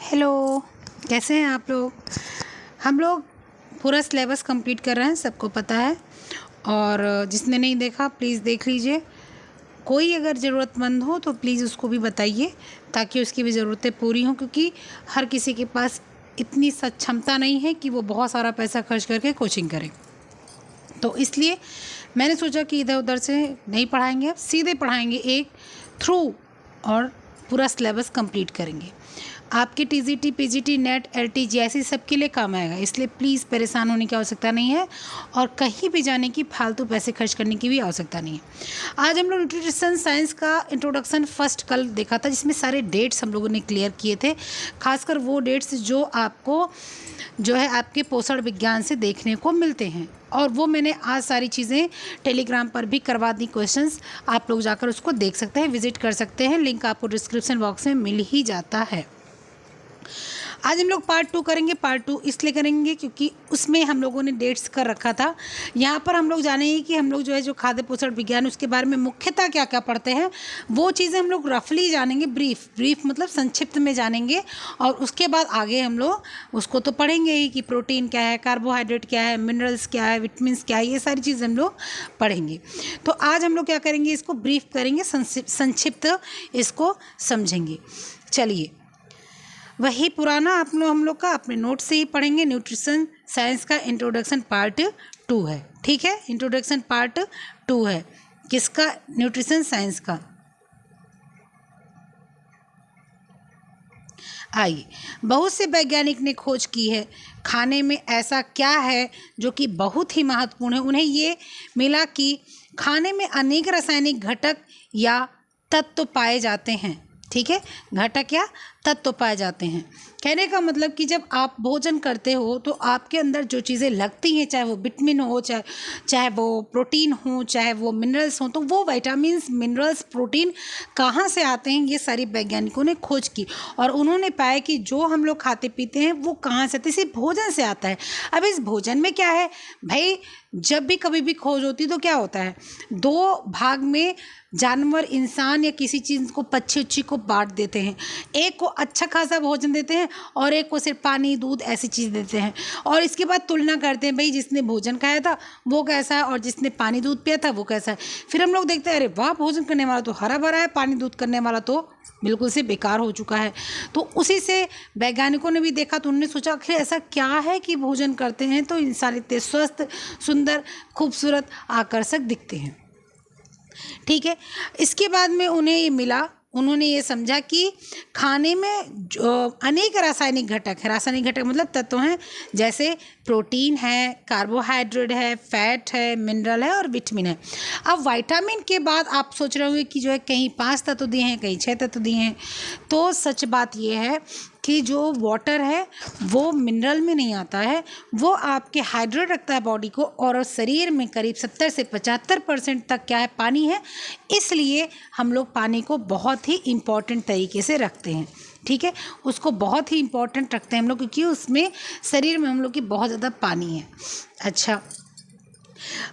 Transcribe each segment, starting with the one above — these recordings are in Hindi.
हेलो, कैसे हैं आप लोग। हम लोग पूरा सिलेबस कंप्लीट कर रहे हैं, सबको पता है। और जिसने नहीं देखा प्लीज़ देख लीजिए। कोई अगर ज़रूरतमंद हो तो प्लीज़ उसको भी बताइए ताकि उसकी भी ज़रूरतें पूरी हों, क्योंकि हर किसी के पास इतनी सक्षमता नहीं है कि वो बहुत सारा पैसा खर्च करके कोचिंग करे। तो इसलिए मैंने सोचा कि इधर उधर से नहीं पढ़ाएंगे, अब सीधे पढ़ाएंगे एक थ्रू और पूरा सिलेबस कंप्लीट करेंगे। आपके TGT, PGT, net, LT, JEE सबके लिए काम आएगा, इसलिए प्लीज़ परेशान होने की आवश्यकता नहीं है और कहीं भी जाने की फालतू पैसे खर्च करने की भी आवश्यकता नहीं है। आज हम लोग न्यूट्रिशन साइंस का इंट्रोडक्शन फर्स्ट कल देखा था, जिसमें सारे डेट्स हम लोगों ने क्लियर किए थे, खासकर वो डेट्स जो आपको जो है आपके पोषण विज्ञान से देखने को मिलते हैं। और वो मैंने आज सारी चीज़ें टेलीग्राम पर भी करवा दी, क्वेश्चंस आप लोग जाकर उसको देख सकते हैं, विजिट कर सकते हैं, लिंक आपको डिस्क्रिप्शन बॉक्स में मिल ही जाता है। आज हम लोग पार्ट 2 करेंगे। पार्ट 2 इसलिए करेंगे क्योंकि उसमें हम लोगों ने डेट्स कर रखा था। यहाँ पर हम लोग जानेंगे कि हम लोग जो है जो खाद्य पोषण विज्ञान उसके बारे में मुख्यतः क्या क्या पढ़ते हैं, वो चीज़ें हम लोग रफली जानेंगे, ब्रीफ मतलब संक्षिप्त में जानेंगे। और उसके बाद आगे हम लोग उसको तो पढ़ेंगे ही कि प्रोटीन क्या है, कार्बोहाइड्रेट क्या है, मिनरल्स क्या है, विटामिन्स क्या है, ये सारी चीज़ें हम लोग पढ़ेंगे। तो आज हम लोग क्या करेंगे, इसको ब्रीफ करेंगे, संक्षिप्त इसको समझेंगे। चलिए, वही पुराना हम लोग का अपने नोट से ही पढ़ेंगे। न्यूट्रिशन साइंस का इंट्रोडक्शन पार्ट 2 है, ठीक है। इंट्रोडक्शन पार्ट 2 है किसका, न्यूट्रिशन साइंस का। आइए, बहुत से वैज्ञानिक ने खोज की है खाने में ऐसा क्या है जो कि बहुत ही महत्वपूर्ण है। उन्हें ये मिला कि खाने में अनेक रासायनिक घटक या तत्व पाए जाते हैं, ठीक है। घटक या तत्व पाए जाते हैं। कहने का मतलब कि जब आप भोजन करते हो तो आपके अंदर जो चीज़ें लगती हैं, चाहे वो विटामिन हो, चाहे वो प्रोटीन हो, चाहे वो मिनरल्स हो, तो वो विटामिन्स, मिनरल्स, प्रोटीन कहाँ से आते हैं, ये सारी वैज्ञानिकों ने खोज की। और उन्होंने पाया कि जो हम लोग खाते पीते हैं वो कहाँ से आता है, इसी भोजन से आता है। अब इस भोजन में क्या है भाई, जब भी कभी भी खोज होती तो क्या होता है, 2 भाग में जानवर, इंसान या किसी चीज़ को, पक्षी उच्छी को बांट देते हैं। एक को अच्छा खासा भोजन देते हैं और एक को सिर्फ पानी, दूध, ऐसी चीज़ देते हैं। और इसके बाद तुलना करते हैं, भाई जिसने भोजन खाया था वो कैसा है और जिसने पानी दूध पिया था वो कैसा है। फिर हम लोग देखते हैं, अरे वाह, भोजन करने वाला तो हरा भरा है, पानी दूध करने वाला तो बिल्कुल से बेकार हो चुका है। तो उसी से वैज्ञानिकों ने भी देखा, तो उन्होंने सोचा आखिर ऐसा क्या है कि भोजन करते हैं तो इंसान इतने स्वस्थ, सुंदर, खूबसूरत, आकर्षक दिखते हैं, ठीक है। इसके बाद में उन्हें ये मिला, उन्होंने ये समझा कि खाने में जो अनेक रासायनिक घटक है, रासायनिक घटक मतलब तत्व हैं, जैसे प्रोटीन है, कार्बोहाइड्रेट है, फैट है, मिनरल है और विटामिन है। अब विटामिन के बाद आप सोच रहे होंगे कि जो है कहीं 5 तत्व दिए हैं, कहीं 6 तत्व दिए हैं। तो सच बात ये है कि जो वाटर है वो मिनरल में नहीं आता है, वो आपके हाइड्रेट रखता है बॉडी को, और शरीर में करीब 70 से 75% तक क्या है, पानी है। इसलिए हम लोग पानी को बहुत ही इम्पॉर्टेंट तरीके से रखते हैं, ठीक है। उसको बहुत ही इम्पॉर्टेंट रखते हैं हम लोग, क्योंकि उसमें शरीर में हम लोग की बहुत ज़्यादा पानी है। अच्छा,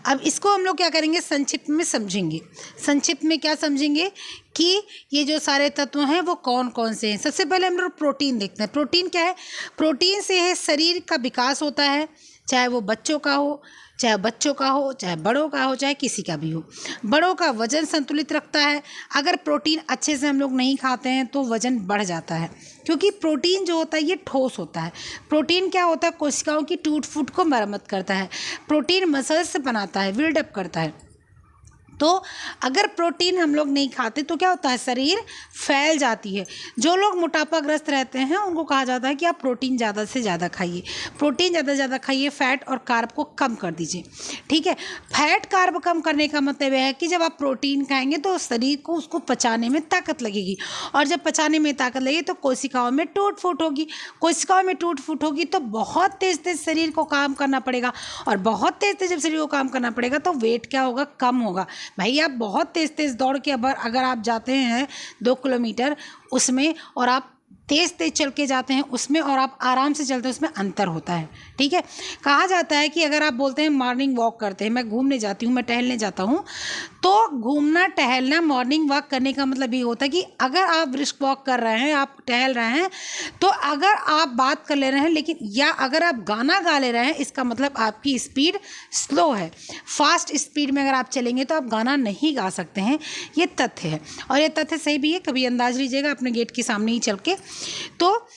अब इसको हम लोग क्या करेंगे, संक्षिप्त में समझेंगे। संक्षिप्त में क्या समझेंगे कि ये जो सारे तत्व हैं वो कौन कौन से हैं। सबसे पहले हम लोग प्रोटीन देखते हैं। प्रोटीन क्या है, प्रोटीन से है शरीर का विकास होता है, चाहे वो बच्चों का हो, चाहे बड़ों का हो, चाहे किसी का भी हो। बड़ों का वजन संतुलित रखता है। अगर प्रोटीन अच्छे से हम लोग नहीं खाते हैं तो वजन बढ़ जाता है, क्योंकि प्रोटीन जो होता है ये ठोस होता है। प्रोटीन क्या होता है, कोशिकाओं की टूट फूट को मरम्मत करता है। प्रोटीन मसल्स से बनाता है, बिल्डअप करता है। तो अगर प्रोटीन हम लोग नहीं खाते तो क्या होता है, शरीर फैल जाती है। जो लोग मोटापाग्रस्त रहते हैं उनको कहा जाता है कि आप प्रोटीन ज़्यादा से ज़्यादा खाइए, प्रोटीन ज़्यादा से ज़्यादा खाइए, फैट और कार्ब को कम कर दीजिए, ठीक है। फैट कार्ब कम करने का मतलब यह है कि जब आप प्रोटीन खाएंगे तो शरीर को उसको पचाने में ताकत लगेगी, और जब पचाने में ताकत लगेगी तो कोशिकाओं में टूट फूट होगी। कोशिकाओं में टूट फूट होगी तो बहुत तेज़ तेज़ शरीर को काम करना पड़ेगा, और बहुत तेज़ तेज़ जब शरीर को काम करना पड़ेगा तो वेट क्या होगा, कम होगा। भाई आप बहुत तेज़ तेज़ दौड़ के अगर आप जाते हैं 2 किलोमीटर उसमें, और आप तेज़ तेज़ चल के जाते हैं उसमें, और आप आराम से चलते हैं उसमें अंतर होता है, ठीक है। कहा जाता है कि अगर आप बोलते हैं मॉर्निंग वॉक करते हैं, मैं घूमने जाती हूँ, मैं टहलने जाता हूँ, तो घूमना टहलना मॉर्निंग वॉक करने का मतलब ये होता है कि अगर आप ब्रिस्क वॉक कर रहे हैं, आप टहल रहे हैं, तो अगर आप बात कर ले रहे हैं लेकिन या अगर आप गाना गा ले रहे हैं, इसका मतलब आपकी स्पीड स्लो है। फास्ट स्पीड में अगर आप चलेंगे तो आप गाना नहीं गा सकते हैं, ये तथ्य है। और ये तथ्य सही भी है, कभी अंदाज लीजिएगा अपने गेट के सामने ही चल के। तो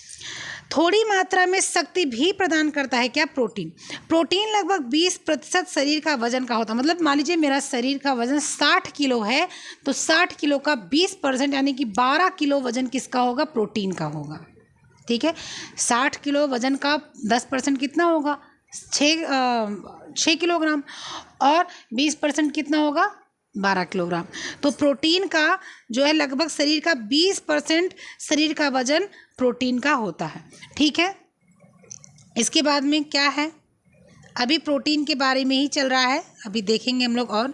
थोड़ी मात्रा में शक्ति भी प्रदान करता है क्या? प्रोटीन। प्रोटीन लगभग 20% शरीर का वजन का होता है। मतलब मान लीजिए मेरा शरीर का वजन 60 किलो है, तो 60 किलो का 20% यानी कि 12 किलो वजन किसका होगा? प्रोटीन का होगा। ठीक है, 60 किलो वजन का 10% कितना होगा? 6 किलोग्राम। और 20% कितना होगा? 12 किलोग्राम। तो प्रोटीन का जो है लगभग शरीर का 20% शरीर का वजन प्रोटीन का होता है। ठीक है, इसके बाद में क्या है? अभी प्रोटीन के बारे में ही चल रहा है, अभी देखेंगे हम लोग। और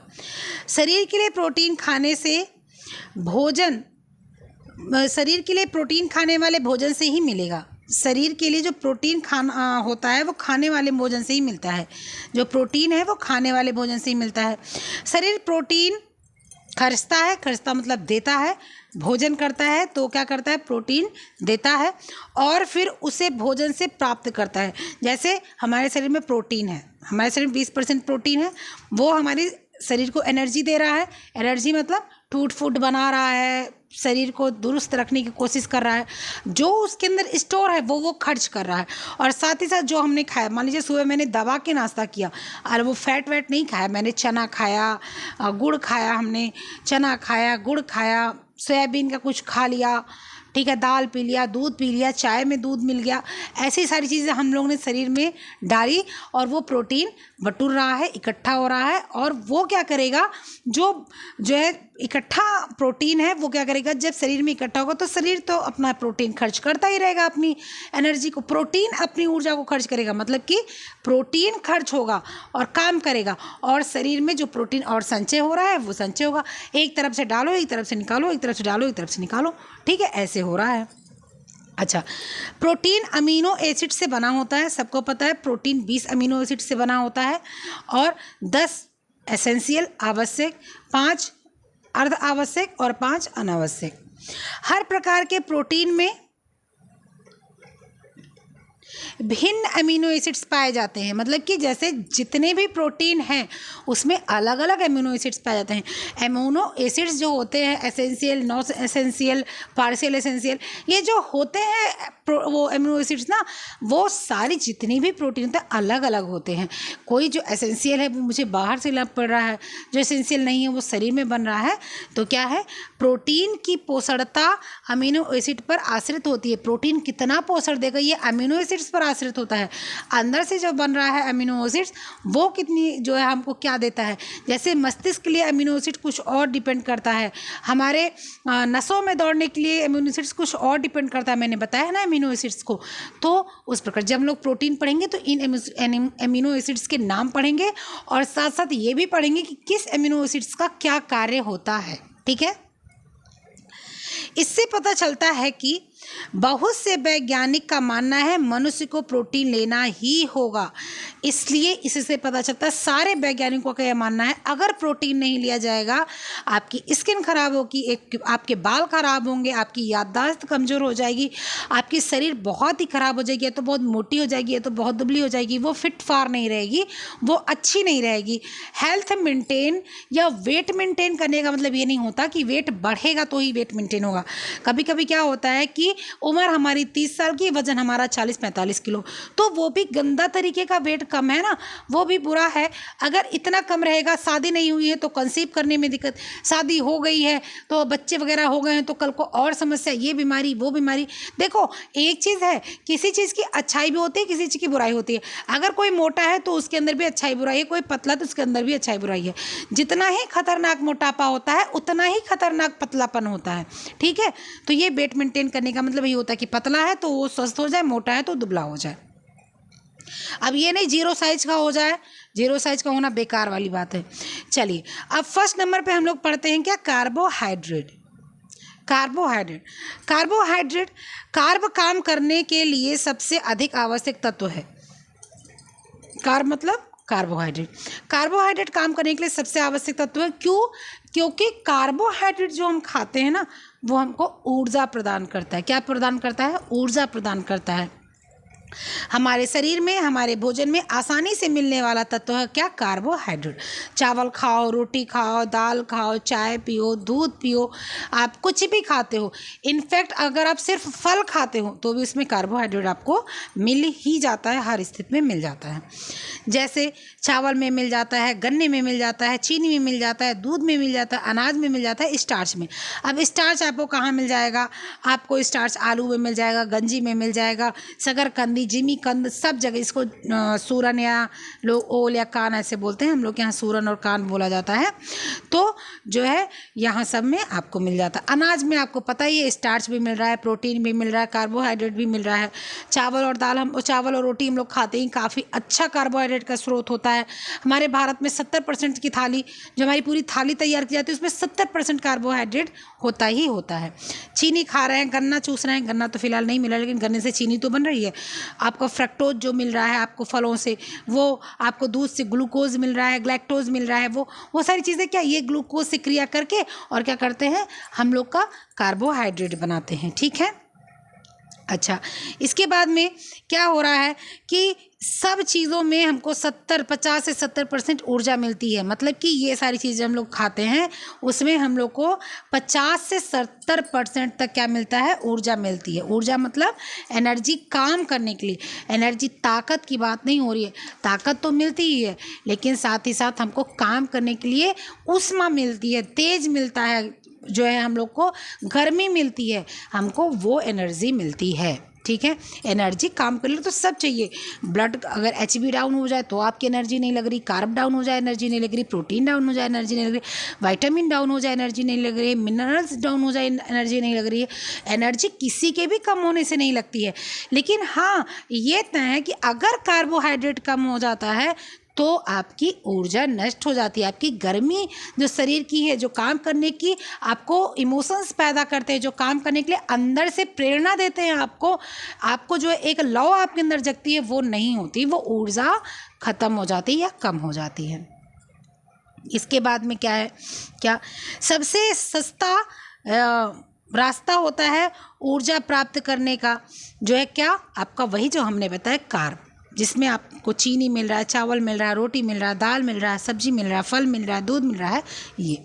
शरीर के लिए प्रोटीन खाने से भोजन, शरीर के लिए प्रोटीन खाने वाले भोजन से ही मिलेगा। शरीर के लिए जो प्रोटीन खाना होता है वो खाने वाले भोजन से ही मिलता है। जो प्रोटीन है वो खाने वाले भोजन से ही मिलता है। शरीर प्रोटीन खर्चता है, खर्चता मतलब देता है, भोजन करता है तो क्या करता है? प्रोटीन देता है और फिर उसे भोजन से प्राप्त करता है। जैसे हमारे शरीर में प्रोटीन है, हमारे शरीर में 20% प्रोटीन है, वो हमारे शरीर को एनर्जी दे रहा है। एनर्जी मतलब टूट फूट बना रहा है, शरीर को दुरुस्त रखने की कोशिश कर रहा है। जो उसके अंदर स्टोर है वो खर्च कर रहा है। और साथ ही साथ जो हमने खाया, मान लीजिए सुबह मैंने दबा के नाश्ता किया और वो फैट वैट नहीं खाया, मैंने चना खाया, गुड़ खाया, हमने चना खाया, गुड़ खाया, सोयाबीन का कुछ खा लिया, ठीक है, दाल पी लिया, दूध पी लिया, चाय में दूध मिल गया, ऐसी सारी चीज़ें हम लोगों ने शरीर में डाली और वो प्रोटीन बटुर रहा है, इकट्ठा हो रहा है। और वो क्या करेगा? जो है इकट्ठा प्रोटीन है वो क्या करेगा? जब शरीर में इकट्ठा होगा तो शरीर तो अपना प्रोटीन खर्च करता ही रहेगा, अपनी एनर्जी को, प्रोटीन अपनी ऊर्जा को खर्च करेगा। मतलब कि प्रोटीन खर्च होगा और काम करेगा और शरीर में जो प्रोटीन और संचय हो रहा है वो संचय होगा। एक तरफ से डालो, एक तरफ से निकालो, एक तरफ से डालो, एक तरफ से निकालो, ठीक है, ऐसे हो रहा है। अच्छा, प्रोटीन अमीनो एसिड से बना होता है, सबको पता है। प्रोटीन 20 अमीनो एसिड से बना होता है और 10 एसेंशियल आवश्यक, 5 अर्ध आवश्यक और 5 अनावश्यक। हर प्रकार के प्रोटीन में भिन्न अमीनो एसिड्स पाए जाते हैं। मतलब कि जैसे जितने भी प्रोटीन हैं उसमें अलग अलग अमीनो एसिड्स पाए जाते हैं। अमीनो एसिड्स जो होते हैं essential, non essential, partial essential, ये जो होते हैं वो अमीनो एसिड्स ना, वो सारी जितनी भी प्रोटीन होते हैं अलग अलग होते हैं। कोई जो एसेंशियल है वो मुझे बाहर से लाना पड़ रहा है, जो एसेंशियल नहीं है वो शरीर में बन रहा है। तो क्या है? प्रोटीन की पोषणता अमीनो एसिड पर आश्रित होती है। प्रोटीन कितना पोषण देगा ये अमीनो एसिड्स पर आश्रित होता है। अंदर से जो बन रहा है अमीनो एसिड्स वो कितनी जो है हमको क्या देता है। जैसे मस्तिष्क के लिए अमीनो एसिड कुछ और डिपेंड करता है, हमारे नसों में दौड़ने के लिए अमीनो एसिड्स कुछ और डिपेंड करता है, मैंने बताया ना अमीनो एसिड्स को। तो उस प्रकार जब हम लोग प्रोटीन पढ़ेंगे तो इन अमीनो एसिड्स के नाम पढ़ेंगे और साथ साथ ये भी पढ़ेंगे कि किस अमीनो एसिड्स का क्या कार्य होता है। ठीक है, इससे पता चलता है कि बहुत से वैज्ञानिक का मानना है मनुष्य को प्रोटीन लेना ही होगा। इसलिए इससे पता चलता है सारे वैज्ञानिकों का यह मानना है अगर प्रोटीन नहीं लिया जाएगा आपकी स्किन खराब होगी, आपके बाल खराब होंगे, आपकी याददाश्त कमज़ोर हो जाएगी, आपकी शरीर बहुत ही खराब हो जाएगी, या तो बहुत मोटी हो जाएगी या तो बहुत दुबली हो जाएगी, वो फिट फार नहीं रहेगी, वो अच्छी नहीं रहेगी। हेल्थ मेंटेन या वेट मेंटेन करने का मतलब ये नहीं होता कि वेट बढ़ेगा तो ही वेट मेंटेन होगा। कभी कभी क्या होता है कि उम्र हमारी 30 साल की, वजन हमारा 40-45 किलो, तो वो भी गंदा तरीके का वेट कम है ना, वो भी बुरा है। अगर इतना कम रहेगा, शादी नहीं हुई है तो कंसीव करने में दिक्कत, शादी हो गई है तो बच्चे वगैरह हो गए हैं तो कल को और समस्या, ये बीमारी वो बीमारी। देखो एक चीज़ है, किसी चीज़ की अच्छाई भी होती है, किसी चीज़ की बुराई होती है। अगर कोई मोटा है तो उसके अंदर भी अच्छाई बुराई है, कोई पतला तो उसके अंदर भी अच्छाई बुराई है। जितना ही खतरनाक मोटापा होता है उतना ही खतरनाक पतलापन होता है। ठीक है, तो ये वेट मेंटेन करने का मतलब ये होता है कि पतला है तो वो स्वस्थ हो जाए, मोटा है तो दुबला हो जाए। अब ये नहीं जीरो साइज का हो जाए, जीरो साइज का होना बेकार वाली बात है। चलिए अब फर्स्ट नंबर पे हम लोग पढ़ते हैं क्या? कार्बोहाइड्रेट। कार्बोहाइड्रेट, कार्बोहाइड्रेट कार्ब काम करने के लिए सबसे अधिक आवश्यक तत्व है। कार्ब मतलब कार्बोहाइड्रेट। कार्बोहाइड्रेट काम करने के लिए सबसे आवश्यक तत्व है, क्यों? क्योंकि कार्बोहाइड्रेट जो हम खाते हैं ना, वो हमको ऊर्जा प्रदान करता है। क्या प्रदान करता है? ऊर्जा प्रदान करता है। हमारे शरीर में, हमारे भोजन में आसानी से मिलने वाला तत्व है क्या? कार्बोहाइड्रेट। चावल खाओ, रोटी खाओ, दाल खाओ, चाय पियो, दूध पियो, आप कुछ भी खाते हो, इनफैक्ट अगर आप सिर्फ फल खाते हो तो भी उसमें कार्बोहाइड्रेट आपको मिल ही जाता है, हर स्थिति में मिल जाता है। जैसे चावल में मिल जाता है, गन्ने में मिल जाता है, चीनी में मिल जाता है, दूध में मिल जाता है, अनाज में मिल जाता है, स्टार्च में। अब स्टार्च आपको कहाँ मिल जाएगा? आपको स्टार्च आलू में मिल जाएगा, गंजी में मिल जाएगा, शकरकंदी, जिमी कंद, सब जगह। इसको सूरन या लोग ओल या कान ऐसे बोलते हैं, हम लोग यहाँ सूरन और कान बोला जाता है। तो जो है यहाँ सब में आपको मिल जाता है। अनाज में आपको पता ही है, स्टार्च भी मिल रहा है, प्रोटीन भी मिल रहा है, कार्बोहाइड्रेट भी मिल रहा है। चावल और दाल, हम चावल और रोटी हम लोग खाते ही, काफ़ी अच्छा कार्बोहाइड्रेट का स्रोत होता है। हमारे भारत में 70% की थाली, जो हमारी पूरी थाली तैयार की जाती है, उसमें 70% कार्बोहाइड्रेट होता ही होता है। चीनी खा रहे हैं, गन्ना चूस रहे हैं, गन्ना तो फिलहाल नहीं मिला, लेकिन गन्ने से चीनी तो बन रही है। आपको फ्रक्टोज जो मिल रहा है आपको फलों से, वो आपको दूध से ग्लूकोज मिल रहा है, ग्लैक्टोज मिल रहा है, वो सारी चीज़ें क्या, ये ग्लूकोज से क्रिया करके और क्या करते हैं, हम लोग का कार्बोहाइड्रेट बनाते हैं। ठीक है। अच्छा, इसके बाद में क्या हो रहा है कि सब चीज़ों में हमको 50 से 70% ऊर्जा मिलती है। मतलब कि ये सारी चीज़ें हम लोग खाते हैं, उसमें हम लोग को 50 से 70% तक क्या मिलता है? ऊर्जा मिलती है। ऊर्जा मतलब एनर्जी काम करने के लिए। एनर्जी ताकत की बात नहीं हो रही है, ताकत तो मिलती ही है, लेकिन साथ ही साथ हमको काम करने के लिए ऊष्मा मिलती है, तेज मिलता है, जो है हम लोग को गर्मी मिलती है, हमको वो एनर्जी मिलती है। ठीक है। एनर्जी काम कर ले तो सब चाहिए। ब्लड अगर HB डाउन हो जाए तो आपकी एनर्जी नहीं लग रही, कार्ब डाउन हो जाए एनर्जी नहीं लग रही, प्रोटीन डाउन हो जाए एनर्जी नहीं लग रही, विटामिन डाउन हो जाए एनर्जी नहीं लग रही है, मिनरल्स डाउन हो जाए एनर्जी नहीं लग रही है। एनर्जी किसी के भी कम होने से नहीं लगती है, लेकिन हाँ ये तय है कि अगर कार्बोहाइड्रेट कम हो जाता है तो आपकी ऊर्जा नष्ट हो जाती है। आपकी गर्मी जो शरीर की है, जो काम करने की आपको इमोशंस पैदा करते हैं, जो काम करने के लिए अंदर से प्रेरणा देते हैं आपको जो एक लौ आपके अंदर जगती है, वो नहीं होती, वो ऊर्जा खत्म हो जाती है या कम हो जाती है। इसके बाद में क्या है, क्या सबसे सस्ता रास्ता होता है ऊर्जा प्राप्त करने का, जो है क्या आपका, वही जो हमने बताया कार्ब, जिसमें आपको चीनी मिल रहा है, चावल मिल रहा है, रोटी मिल रहा है, दाल मिल रहा है, सब्जी मिल रहा है, फल मिल रहा है, दूध मिल रहा है। ये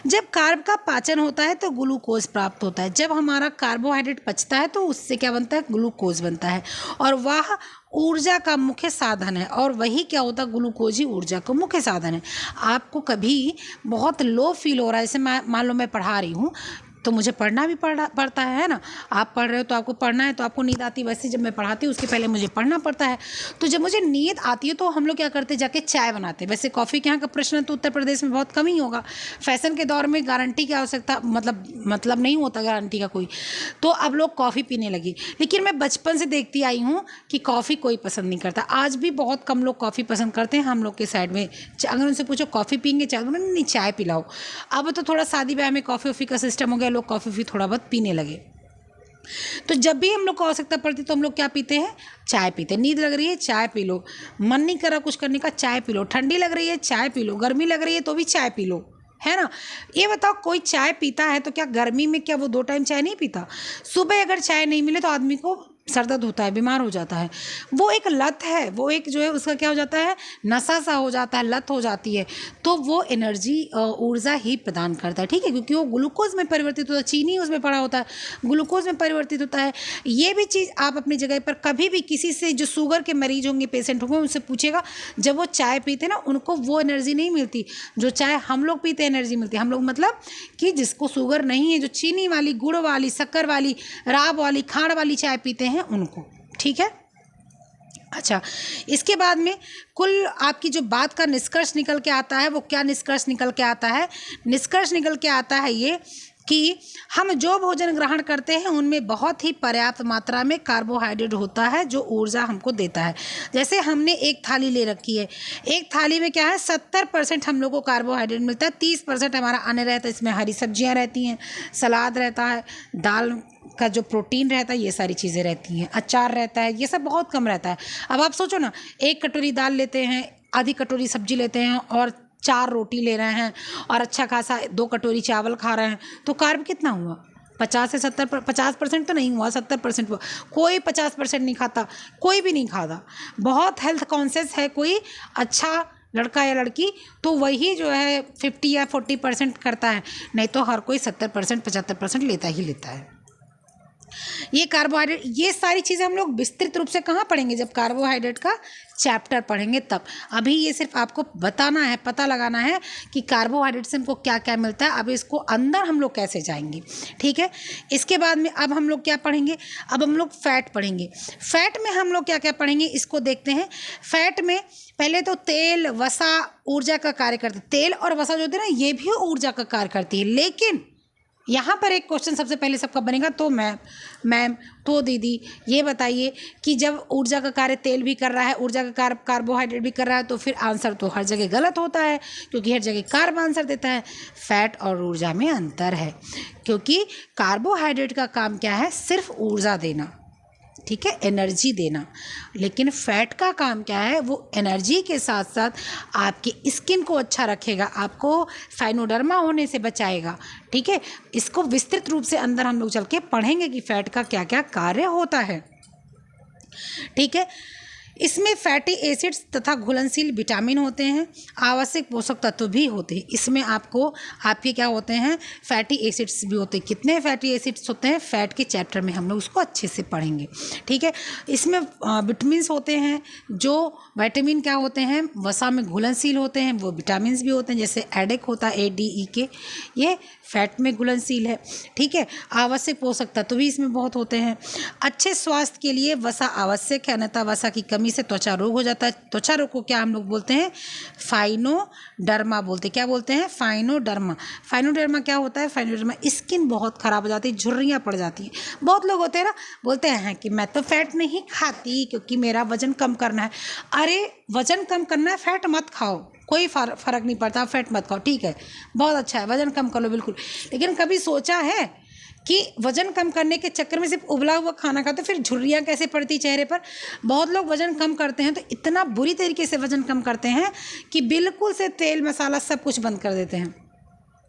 जब कार्ब का पाचन होता है तो ग्लूकोज प्राप्त होता है। जब हमारा कार्बोहाइड्रेट पचता है तो उससे क्या बनता है? ग्लूकोज बनता है, और वह ऊर्जा का मुख्य साधन है। और वही क्या होता है? ग्लूकोज ही ऊर्जा का मुख्य साधन है। आपको कभी बहुत लो फील हो रहा है, जैसे मान लो मैं पढ़ा रही हूँ तो मुझे पढ़ना भी पड़ता है ना। आप पढ़ रहे हो तो आपको पढ़ना है, तो आपको नींद आती है, वैसे जब मैं पढ़ाती हूँ उसके पहले मुझे पढ़ना पड़ता है। तो जब मुझे नींद आती है तो हम लोग क्या करते हैं, जाके चाय बनाते हैं। वैसे कॉफ़ी के यहाँ का प्रश्न तो उत्तर प्रदेश में बहुत कम ही होगा। फैशन के दौर में गारंटी की आवश्यकता मतलब नहीं होता गारंटी का कोई, तो अब लोग कॉफ़ी पीने लगी। लेकिन मैं बचपन से देखती आई हूँ कि कॉफ़ी कोई पसंद नहीं करता। आज भी बहुत कम लोग कॉफ़ी पसंद करते हैं हम लोग के साइड में। अगर उनसे पूछो कॉफ़ी पीएंगे, चाय, नहीं चाय पिलाओ। अब तो थोड़ा शादी ब्याह में कॉफ़ी वॉफ़ी का सिस्टम हो गया, लोग कॉफ़ी थोड़ा बहुत पीने लगे। तो जब भी हम लोग को आवश्यकता पड़ती तो हम लोग क्या पीते हैं? चाय पीते हैं। नींद लग रही है, चाय पी लो। मन नहीं कर रहा कुछ करने का, चाय पी लो। ठंडी लग रही है, चाय पी लो। गर्मी लग रही है तो भी चाय पी लो, है ना। ये बताओ, कोई चाय पीता है तो क्या गर्मी में क्या वो 2 टाइम चाय नहीं पीता? सुबह अगर चाय नहीं मिले तो आदमी को सर दर्द होता है, बीमार हो जाता है। वो एक लत है, वो एक जो है उसका क्या हो जाता है, नशा सा हो जाता है, लत हो जाती है। तो वो एनर्जी ऊर्जा ही प्रदान करता है, ठीक है, क्योंकि वो ग्लूकोज में परिवर्तित होता है, चीनी उसमें पड़ा होता है, ग्लूकोज में परिवर्तित होता है। ये भी चीज़ आप अपनी जगह पर कभी भी किसी से जो शुगर के मरीज होंगे, पेशेंट होंगे, उनसे पूछेगा, जब वो चाय पीते ना उनको वो एनर्जी नहीं मिलती जो चाय हम लोग पीते एनर्जी मिलती है। हम लोग मतलब कि जिसको शुगर नहीं है, जो चीनी वाली, गुड़ वाली, शक्कर वाली, राब वाली, खाड़ वाली चाय पीते हैं उनको, ठीक है। अच्छा, इसके बाद में कुल आपकी जो बात का निष्कर्ष निकल के आता है, वो क्या निष्कर्ष निकल के आता है? निष्कर्ष निकल के आता है ये कि हम जो भोजन ग्रहण करते हैं उनमें बहुत ही पर्याप्त मात्रा में कार्बोहाइड्रेट होता है, जो ऊर्जा हमको देता है। जैसे हमने एक थाली ले रखी है, एक थाली में क्या है, 70% हम लोग को कार्बोहाइड्रेट मिलता है, 30% हमारा अन्न रहता है। इसमें हरी सब्जियां रहती हैं, सलाद रहता है, दाल का जो प्रोटीन रहता है, ये सारी चीज़ें रहती हैं, अचार रहता है, ये सब बहुत कम रहता है। अब आप सोचो ना, एक कटोरी दाल लेते हैं, आधी कटोरी सब्जी लेते हैं और 4 रोटी ले रहे हैं और अच्छा खासा 2 कटोरी चावल खा रहे हैं, तो कार्ब कितना हुआ? 50 से 50% तो नहीं हुआ, 70% हुआ। कोई 50% नहीं खाता, कोई भी नहीं खाता। बहुत हेल्थ कॉन्शियस है कोई अच्छा लड़का या लड़की, तो वही जो है 50 या 40% करता है, नहीं तो हर कोई 70% 75% लेता ही लेता है। ये कार्बोहाइड्रेट, ये सारी चीज़ें हम लोग विस्तृत रूप से कहाँ पढ़ेंगे? जब कार्बोहाइड्रेट का चैप्टर पढ़ेंगे तब। अभी ये सिर्फ आपको बताना है, पता लगाना है कि कार्बोहाइड्रेट से हमको क्या क्या मिलता है। अब इसको अंदर हम लोग कैसे जाएंगे, ठीक है। इसके बाद में अब हम लोग क्या पढ़ेंगे? अब हम लोग फैट पढ़ेंगे। फैट में हम लोग क्या क्या पढ़ेंगे इसको देखते हैं। फैट में पहले तो तेल, वसा ऊर्जा का कार्य करते हैं। तेल और वसा जो होते हैं ना, ये भी ऊर्जा का कार्य करती है। लेकिन यहाँ पर एक क्वेश्चन सबसे पहले सबका बनेगा, तो मैम तो दीदी ये बताइए कि जब ऊर्जा का कार्य तेल भी कर रहा है, ऊर्जा का कार्य कार्बोहाइड्रेट भी कर रहा है, तो फिर आंसर तो हर जगह गलत होता है, क्योंकि हर जगह कार्ब आंसर देता है। फैट और ऊर्जा में अंतर है, क्योंकि कार्बोहाइड्रेट का काम क्या है? सिर्फ ऊर्जा देना, ठीक है, एनर्जी देना। लेकिन फैट का काम क्या है? वो एनर्जी के साथ साथ आपकी स्किन को अच्छा रखेगा, आपको साइनोडर्मा होने से बचाएगा, ठीक है। इसको विस्तृत रूप से अंदर हम लोग चल के पढ़ेंगे कि फैट का क्या क्या कार्य होता है, ठीक है। इसमें फैटी एसिड्स तथा घुलनशील विटामिन होते हैं, आवश्यक पोषक तत्व भी होते हैं। इसमें आपके क्या होते हैं? फैटी एसिड्स भी होते हैं। कितने फैटी एसिड्स होते हैं? फैट के चैप्टर में हम लोग उसको अच्छे से पढ़ेंगे, ठीक है। इसमें विटामिन होते हैं, जो विटामिन क्या होते हैं? वसा में घुलनशील होते हैं, वो विटामिन भी होते हैं, जैसे एडेक होता है ADEK, ये फैट में घुलनशील है, ठीक है। आवश्यक पोषक तत्व भी इसमें बहुत होते हैं। अच्छे स्वास्थ्य के लिए वसा आवश्यक है, अन्यथा वसा की कमी से त्वचा रोग हो जाता है। त्वचा रोग को क्या हम लोग बोलते हैं? फाइनोडर्मा बोलते हैं। क्या बोलते हैं? फाइनोडर्मा। फाइनोडर्मा क्या होता है? फाइनोडर्मा, स्किन बहुत खराब हो जाती है, झुर्रियाँ पड़ जाती हैं। बहुत लोग होते हैं ना, बोलते हैं कि मैं तो फैट नहीं खाती क्योंकि मेरा वजन कम करना है। अरे वजन कम करना है, फैट मत खाओ, कोई फ़र्क नहीं पड़ता, फैट मत खाओ, ठीक है, बहुत अच्छा है, वज़न कम कर लो बिल्कुल। लेकिन कभी सोचा है कि वज़न कम करने के चक्कर में सिर्फ उबला हुआ खाना खाते, फिर झुर्रियाँ कैसे पड़ती चेहरे पर? बहुत लोग वज़न कम करते हैं तो इतना बुरी तरीके से वज़न कम करते हैं कि बिल्कुल से तेल मसाला सब कुछ बंद कर देते हैं।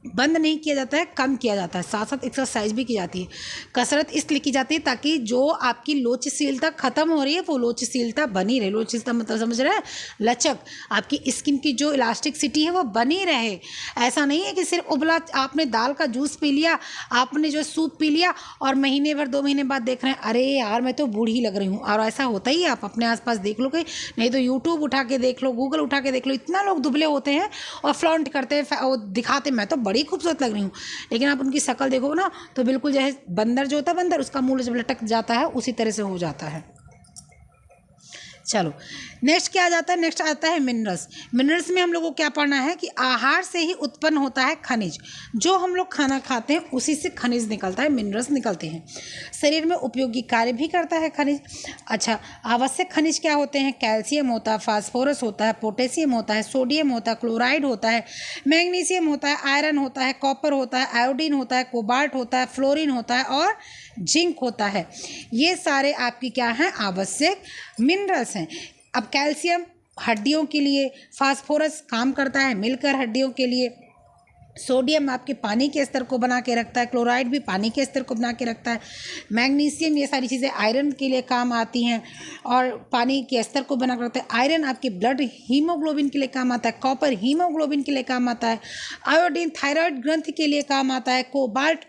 बंद नहीं किया जाता है, कम किया जाता है, साथ साथ एक्सरसाइज भी की जाती है। कसरत इसलिए की जाती है ताकि जो आपकी लोचशीलता खत्म हो रही है वो लोचशीलता बनी रहे। लोचशीलता मतलब समझ रहे हैं? लचक, आपकी स्किन की जो इलास्टिसिटी है वो बनी रहे। ऐसा नहीं है कि सिर्फ उबला आपने दाल का जूस पी लिया, आपने जो सूप पी लिया और महीने भर 2 महीने बाद देख रहे हैं अरे यार मैं तो बूढ़ी लग रही हूँ। और ऐसा होता ही है, आप अपने आसपास देख लो, कहीं नहीं तो यूट्यूब उठा के देख लो, गूगल उठा के देख लो, इतना लोग दुबले होते हैं और फ्लॉन्ट करते हैं और दिखाते मैं तो बड़ी खूबसूरत लग रही हूँ। लेकिन आप उनकी शक्ल देखो ना तो बिल्कुल जैसे बंदर जो होता है, बंदर उसका मुंह जब लटक जाता है उसी तरह से हो जाता है। चलो नेक्स्ट क्या आ जाता है? नेक्स्ट आता है मिनरल्स। मिनरल्स में हम लोग को क्या पढ़ना है कि आहार से ही उत्पन्न होता है खनिज। जो हम लोग खाना खाते हैं उसी से खनिज निकलता है, मिनरल्स निकलते हैं। शरीर में उपयोगी कार्य भी करता है खनिज। अच्छा, आवश्यक खनिज क्या होते हैं? कैल्शियम होता है, फास्फोरस होता है, पोटेशियम होता है, सोडियम होता है, क्लोराइड होता है, मैग्नीशियम होता है, आयरन होता है, कॉपर होता है, आयोडीन होता है, कोबाल्ट होता है, फ्लोरीन होता है और जिंक होता है। ये सारे आपकी क्या हैं? आवश्यक मिनरल्स हैं। अब कैल्शियम हड्डियों के लिए, फास्फोरस काम करता है मिलकर हड्डियों के लिए, सोडियम आपके पानी के स्तर को बना के रखता है, क्लोराइड भी पानी के स्तर को बना के रखता है, मैग्नीशियम ये सारी चीज़ें आयरन के लिए काम आती हैं और पानी के स्तर को बना के रखता है। आयरन आपके ब्लड हीमोग्लोबिन के लिए काम आता है, कॉपर हीमोग्लोबिन के लिए काम आता है, आयोडीन थायराइड ग्रंथि के लिए काम आता है, कोबाल्ट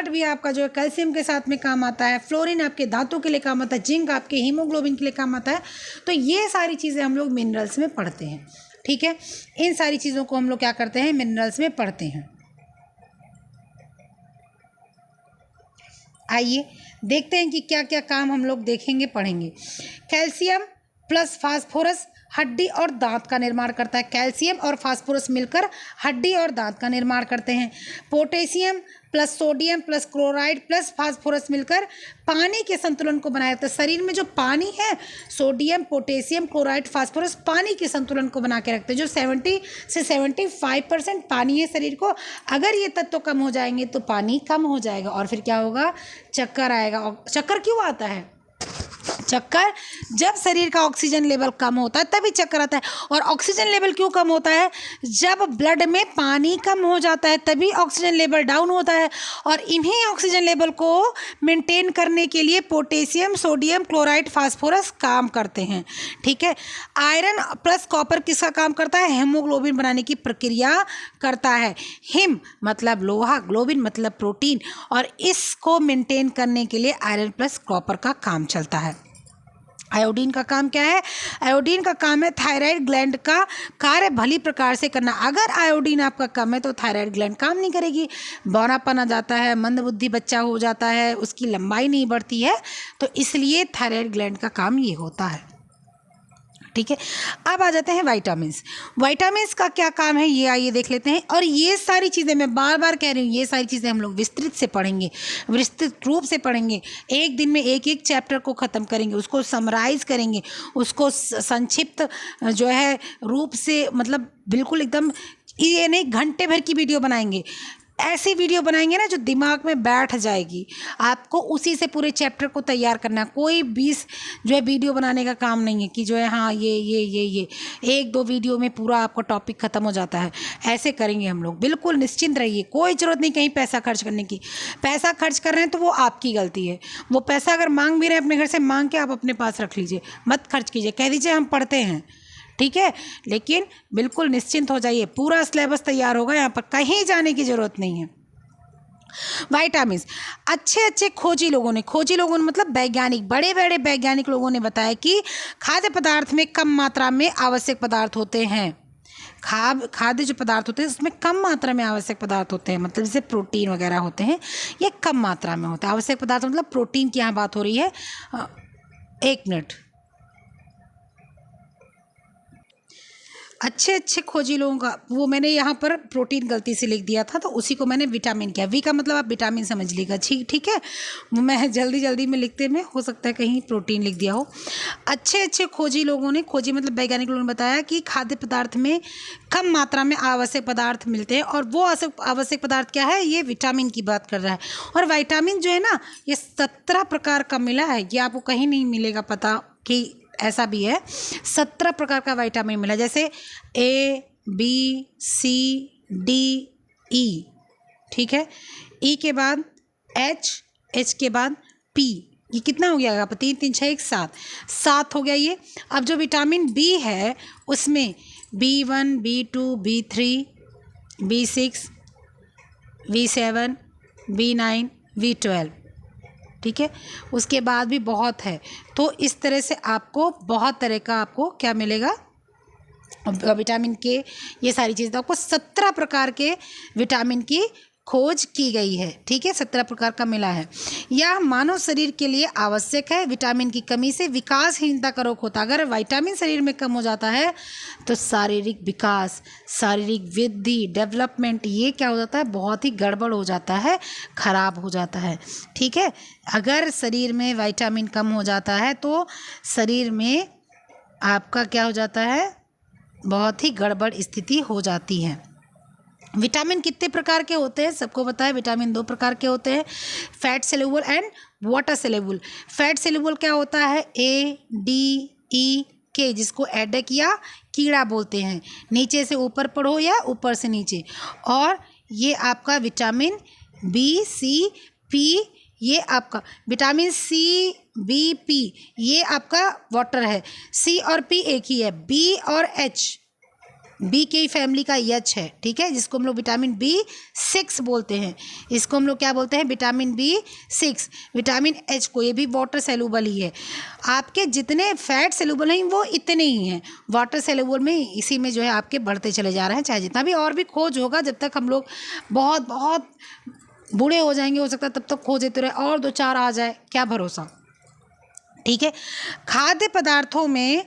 भी आपका जो है कैल्शियम के साथ में काम आता है, फ्लोरीन आपके दांतों के लिए काम आता है, जिंक आपके हीमोग्लोबिन के लिए काम आता है। तो ये सारी चीज़ें हम लोग मिनरल्स में पढ़ते हैं, ठीक है। इन सारी चीज़ों को हम लोग क्या करते हैं? मिनरल्स में पढ़ते हैं। आइए देखते हैं कि क्या क्या काम हम लोग देखेंगे, पढ़ेंगे। कैल्शियम प्लस फास्फोरस हड्डी और दांत का निर्माण करता है। कैल्शियम और फास्फोरस मिलकर हड्डी और दांत का निर्माण करते हैं। Potassium plus sodium plus chloride plus phosphorus मिलकर पानी के संतुलन को बनाए रखता है। शरीर में जो पानी है, सोडियम, पोटेशियम, क्लोराइड, फास्फोरस पानी के संतुलन को बना के रखते हैं। जो 70 से 75% पानी है शरीर को, अगर ये तत्व कम हो जाएंगे तो पानी कम हो जाएगा और फिर क्या होगा? चक्कर आएगा। और चक्कर क्यों आता है? चक्कर, जब शरीर का ऑक्सीजन लेवल कम होता है तभी चक्कर आता है। और ऑक्सीजन लेवल क्यों कम होता है? जब ब्लड में पानी कम हो जाता है तभी ऑक्सीजन लेवल डाउन होता है। और इन्हीं ऑक्सीजन लेवल को मेंटेन करने के लिए पोटेशियम, सोडियम क्लोराइड, फास्फोरस काम करते हैं। ठीक है। आयरन प्लस कॉपर किसका काम करता है? हेमोग्लोबिन बनाने की प्रक्रिया करता है। हिम मतलब लोहा, ग्लोबिन मतलब प्रोटीन, और इसको मेंटेन करने के लिए आयरन प्लस कॉपर का काम चलता है। आयोडीन का काम क्या है? आयोडीन का काम है थायराइड ग्लैंड का कार्य भली प्रकार से करना। अगर आयोडीन आपका कम है तो थायराइड ग्लैंड काम नहीं करेगी, बौनापन आ जाता है, मंदबुद्धि बच्चा हो जाता है, उसकी लंबाई नहीं बढ़ती है। तो इसलिए थायराइड ग्लैंड का काम ये होता है। ठीक है। अब आ जाते हैं विटामिन्स। विटामिन्स का क्या काम है ये आइए देख लेते हैं। और ये सारी चीज़ें मैं बार बार कह रही हूँ, ये सारी चीज़ें हम लोग विस्तृत से पढ़ेंगे, विस्तृत रूप से पढ़ेंगे। एक दिन में एक एक चैप्टर को ख़त्म करेंगे, उसको समराइज करेंगे, उसको संक्षिप्त जो है रूप से, मतलब बिल्कुल एकदम, ये नहीं घंटे भर की वीडियो बनाएंगे। ऐसी वीडियो बनाएंगे ना जो दिमाग में बैठ जाएगी। आपको उसी से पूरे चैप्टर को तैयार करना है। कोई 20 जो है वीडियो बनाने का काम नहीं है कि जो है हाँ ये 1-2 वीडियो में पूरा आपका टॉपिक ख़त्म हो जाता है। ऐसे करेंगे हम लोग। बिल्कुल निश्चिंत रहिए, कोई ज़रूरत नहीं कहीं पैसा खर्च करने की। पैसा खर्च कर रहे हैं तो वो आपकी गलती है। वो पैसा अगर मांग भी रहे हैं अपने घर से, मांग के आप अपने पास रख लीजिए, मत खर्च कीजिए। कह दीजिए हम पढ़ते हैं, ठीक है। लेकिन बिल्कुल निश्चिंत हो जाइए, पूरा सिलेबस तैयार होगा, यहाँ पर कहीं जाने की ज़रूरत नहीं है। विटामिन्स, अच्छे खोजी लोगों ने मतलब वैज्ञानिक, बड़े बड़े वैज्ञानिक लोगों ने बताया कि खाद्य पदार्थ में कम मात्रा में आवश्यक पदार्थ होते हैं। खाद्य जो पदार्थ होते हैं उसमें कम मात्रा में आवश्यक पदार्थ होते हैं, मतलब जैसे प्रोटीन वगैरह होते हैं, ये कम मात्रा में होते हैं। आवश्यक पदार्थ मतलब प्रोटीन की यहाँ बात हो रही है। 1 मिनट। अच्छे खोजी लोगों का, वो मैंने यहाँ पर प्रोटीन गलती से लिख दिया था तो उसी को मैंने विटामिन किया। वी का मतलब आप विटामिन समझ लीजिएगा, ठीक है। मैं जल्दी में लिखते में हो सकता है कहीं प्रोटीन लिख दिया हो। अच्छे खोजी लोगों ने, खोजी मतलब वैज्ञानिक लोगों ने बताया कि खाद्य पदार्थ में कम मात्रा में आवश्यक पदार्थ मिलते हैं। और वो आवश्यक पदार्थ क्या है? ये विटामिन की बात कर रहा है। और विटामिन जो है ना, ये 17 प्रकार का मिला है। ये आपको कहीं नहीं मिलेगा पता कि ऐसा भी है। 17 प्रकार का विटामिन मिला, जैसे A, B, C, D, E, ठीक है। E के बाद H के बाद P, ये कितना हो गया? 3 3 6 1 7 हो गया ये। अब जो विटामिन B है उसमें B1, B2, B3, B6, B7, B9, B12, ठीक है। उसके बाद भी बहुत है। तो इस तरह से आपको बहुत तरह का आपको क्या मिलेगा? विटामिन के, ये सारी चीज़ें। तो आपको 17 प्रकार के विटामिन की खोज की गई है, ठीक है। 17 प्रकार का मिला है। यह मानव शरीर के लिए आवश्यक है। विटामिन की कमी से विकासहीनता का रोग होता है। अगर विटामिन शरीर में कम हो जाता है तो शारीरिक विकास, शारीरिक वृद्धि, डेवलपमेंट, ये क्या हो जाता है? बहुत ही गड़बड़ हो जाता है, खराब हो जाता है, ठीक है। अगर शरीर में विटामिन कम हो जाता है तो शरीर में आपका क्या हो जाता है? बहुत ही गड़बड़ स्थिति हो जाती है। विटामिन कितने प्रकार के होते हैं? सबको पता है विटामिन 2 प्रकार के होते हैं, fat soluble and water soluble. Fat soluble क्या होता है? ADE, जिसको एडेक या कीड़ा बोलते हैं, नीचे से ऊपर पढ़ो या ऊपर से नीचे। और ये आपका विटामिन B, C, P, ये आपका विटामिन C, B, P, ये आपका वाटर है। C और P एक ही है। B और H, बी की फैमिली का H है, ठीक है, जिसको हम लोग विटामिन B6 बोलते हैं। इसको हम लोग क्या बोलते हैं? Vitamin B6। विटामिन H को, ये भी वाटर सेल्यूबल ही है। आपके जितने फैट सेल्यूबल हैं वो इतने ही हैं। वाटर सेल्यूबल में इसी में जो है आपके बढ़ते चले जा रहे हैं, चाहे जितना भी और भी खोज होगा। जब तक हम लोग बहुत बहुत बूढ़े हो जाएंगे, हो सकता है तब तक खोज देते रहे और 2-4 आ जाए, क्या भरोसा, ठीक है। खाद्य पदार्थों में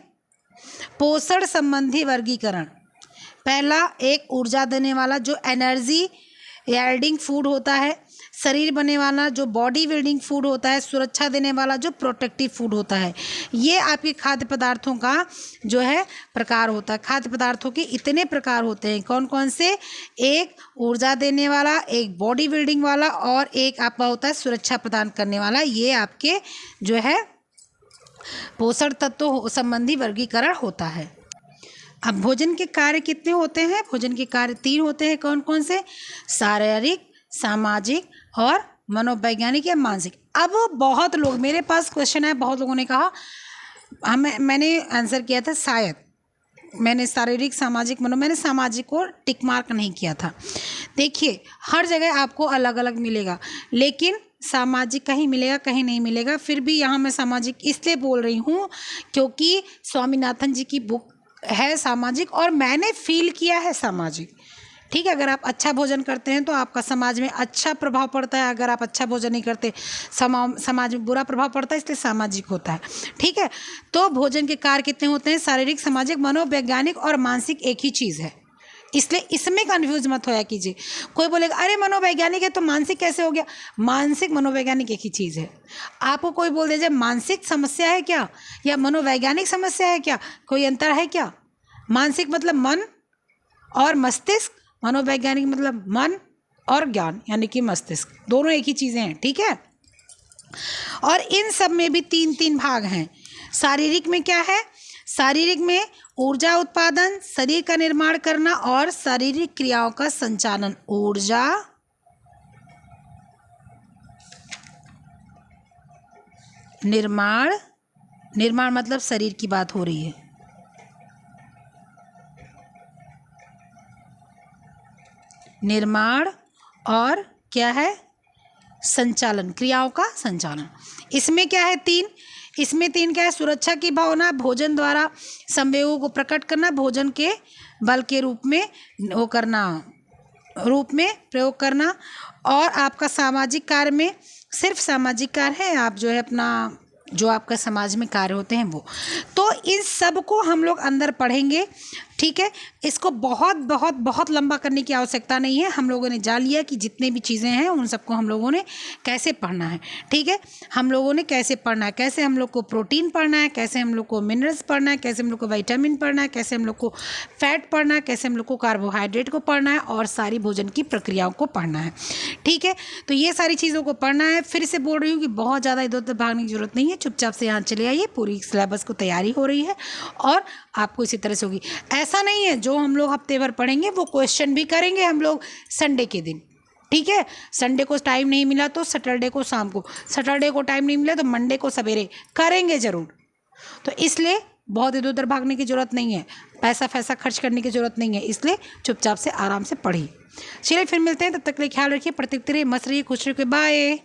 पोषण संबंधी वर्गीकरण। पहला, एक ऊर्जा देने वाला जो एनर्जी यील्डिंग फूड होता है, शरीर बनने वाला जो बॉडी बिल्डिंग फूड होता है, सुरक्षा देने वाला जो प्रोटेक्टिव फूड होता है। ये आपके खाद्य पदार्थों का जो है प्रकार होता है। खाद्य पदार्थों के इतने प्रकार होते हैं, कौन कौन से? एक ऊर्जा देने वाला, एक बॉडी बिल्डिंग वाला, और एक आपका होता है सुरक्षा प्रदान करने वाला। ये आपके जो है पोषण तत्वों संबंधी वर्गीकरण होता है। अब भोजन के कार्य कितने होते हैं? भोजन के कार्य 3 होते हैं। कौन कौन से? शारीरिक, सामाजिक और मनोवैज्ञानिक या मानसिक। अब बहुत लोग, मेरे पास क्वेश्चन है, बहुत लोगों ने कहा मैंने आंसर किया था शायद, मैंने शारीरिक, सामाजिक, मैंने सामाजिक को टिक मार्क नहीं किया था। देखिए हर जगह आपको अलग अलग मिलेगा, लेकिन सामाजिक कहीं मिलेगा कहीं नहीं मिलेगा। फिर भी यहाँ मैं सामाजिक इसलिए बोल रही हूँ क्योंकि स्वामीनाथन जी की बुक है सामाजिक, और मैंने फील किया है सामाजिक। ठीक है, अगर आप अच्छा भोजन करते हैं तो आपका समाज में अच्छा प्रभाव पड़ता है, अगर आप अच्छा भोजन नहीं करते समाज में बुरा प्रभाव पड़ता है, इसलिए सामाजिक होता है। ठीक है, तो भोजन के कार्य कितने होते हैं? शारीरिक, सामाजिक, मनोवैज्ञानिक और मानसिक एक ही चीज़ है, इसलिए इसमें कंफ्यूज मत होया कीजिए। कोई बोलेगा अरे मनोवैज्ञानिक है तो मानसिक कैसे हो गया? मानसिक मनोवैज्ञानिक एक ही चीज़ है। आपको कोई बोल दीजिए मानसिक समस्या है क्या या मनोवैज्ञानिक समस्या है क्या, कोई अंतर है क्या? मानसिक मतलब मन और मस्तिष्क, मनोवैज्ञानिक मतलब मन और ज्ञान यानी कि मस्तिष्क, दोनों एक ही चीज़ें हैं। ठीक है, और इन सब में भी 3-3 भाग हैं। शारीरिक में क्या है? शारीरिक में ऊर्जा उत्पादन, शरीर का निर्माण करना और शारीरिक क्रियाओं का संचालन। ऊर्जा, निर्माण, निर्माण मतलब शरीर की बात हो रही है, निर्माण और क्या है? संचालन, क्रियाओं का संचालन। इसमें क्या है? 3। इसमें 3 क्या है? सुरक्षा की भावना, भोजन द्वारा संवेगों को प्रकट करना, भोजन के बल के रूप में वो करना, रूप में प्रयोग करना, और आपका सामाजिक कार्य में सिर्फ सामाजिक कार्य है, आप जो है अपना जो आपका समाज में कार्य होते हैं वो। तो इन सब को हम लोग अंदर पढ़ेंगे। ठीक है, इसको बहुत बहुत बहुत लंबा करने की आवश्यकता नहीं है। हम लोगों ने जान लिया कि जितने भी चीज़ें हैं उन सबको हम लोगों ने कैसे पढ़ना है। ठीक है, हम लोगों ने कैसे पढ़ना है, कैसे हम लोग को प्रोटीन पढ़ना है, कैसे हम लोग को मिनरल्स पढ़ना है, कैसे हम लोग को विटामिन पढ़ना है, कैसे हम लोग को फैट पढ़ना है, कैसे हम लोग को कार्बोहाइड्रेट को पढ़ना है और सारी भोजन की प्रक्रियाओं को पढ़ना है। ठीक है, तो ये सारी चीज़ों को पढ़ना है। फिर से बोल रही हूँ कि बहुत ज़्यादा इधर उधर भागने की जरूरत नहीं है, चुपचाप से यहाँ चले आइए। पूरी सिलेबस को तैयारी हो रही है और आपको इसी तरह से होगी। ऐसा नहीं है जो हम लोग हफ्ते भर पढ़ेंगे वो क्वेश्चन भी करेंगे हम लोग संडे के दिन। ठीक है, संडे को टाइम नहीं मिला तो सैटरडे को शाम को, सैटरडे को टाइम नहीं मिला तो मंडे को सवेरे करेंगे ज़रूर। तो इसलिए बहुत इधर उधर भागने की ज़रूरत नहीं है, पैसा खर्च करने की ज़रूरत नहीं है, इसलिए चुपचाप से आराम से पढ़िए। चलिए फिर मिलते हैं, तब तक के लिए ख्याल रखिए, प्रतीक्षा रहिए, मस्त रहिए, खुश रहिए, बाय।